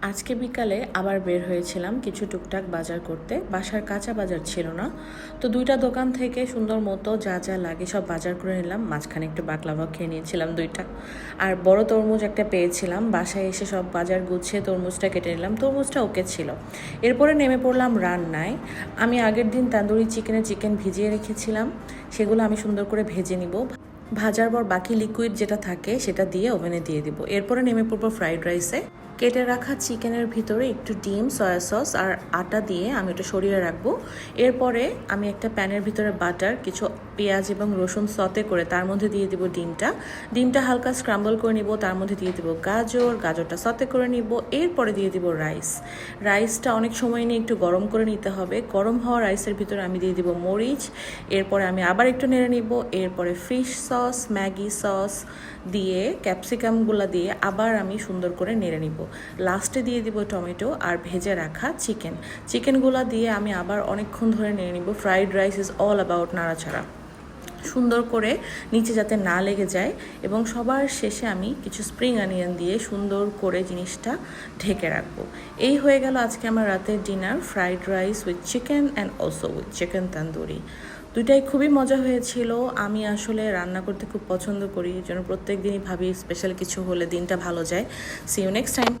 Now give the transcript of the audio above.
আজকে বিকালে আবার বের হয়েছিলাম কিছু টুকটাক বাজার করতে। বাসার কাঁচা বাজার ছিল না, তো দুইটা দোকান থেকে সুন্দর মতো যা যা লাগে সব বাজার করে নিলাম। মাঝখানে একটু বাকলাভা খেয়ে নিয়েছিলাম দুইটা, আর বড় তরমুজ একটা পেয়েছিলাম। বাসায় এসে সব বাজার গুছিয়ে তরমুজটা কেটে নিলাম, তরমুজটা ওকে ছিল। এরপরে নেমে পড়লাম রান্নায়। আমি আগের দিন তান্দুরি চিকেন ভিজিয়ে রেখেছিলাম, সেগুলো আমি সুন্দর করে ভেজে নিব। ভাজার পর বাকি লিকুইড যেটা থাকে সেটা দিয়ে ওভেনে দিয়ে দিব। এরপরে নেমে পড়বো ফ্রাইড রাইসে। কেটে রাখা চিকেনের ভিতরে একটু ডিম, সয়া সস আর আটা দিয়ে আমি ওটা সরিয়ে রাখবো। এরপরে আমি একটা প্যানের ভিতরে বাটার, কিছু পেঁয়াজ এবং রসুন সতে করে তার মধ্যে দিয়ে দিব ডিমটা হালকা স্ক্রাম্বল করে নিব। তার মধ্যে দিয়ে দিব গাজরটা সতে করে নিব। এরপরে দিয়ে দিব রাইসটা অনেক সময় নিয়ে একটু গরম করে নিতে হবে। গরম হওয়া রাইসের ভিতরে আমি দিয়ে দিব মরিচ। এরপরে আমি আবার একটু নেড়ে নিব। এরপরে ফিশ সস, ম্যাগি সস দিয়ে ক্যাপসিকামগুলো দিয়ে আবার আমি সুন্দর করে নেড়ে নিব। লাস্টে দিয়ে দিব টমেটো আর ভেজে রাখা চিকেনগুলো দিয়ে আমি আবার অনেকক্ষণ ধরে নেড়ে নিব। Fried rice is all about নাড়াচাড়া, সুন্দর করে নিচে যাতে না লেগে যায়। এবং সবার শেষে আমি কিছু স্প্রিং অনিয়ন দিয়ে সুন্দর করে জিনিসটা ঢেকে রাখবো। এই হয়ে গেল আজকে আমার রাতের dinner, fried rice with chicken and also with chicken tandoori. দুইটাই খুবই মজা হয়েছিল। আমি আসলে রান্না করতে খুব পছন্দ করি, এই জন্য প্রত্যেক দিনই ভাবি স্পেশাল কিছু হলে দিনটা ভালো যায়। See you next time.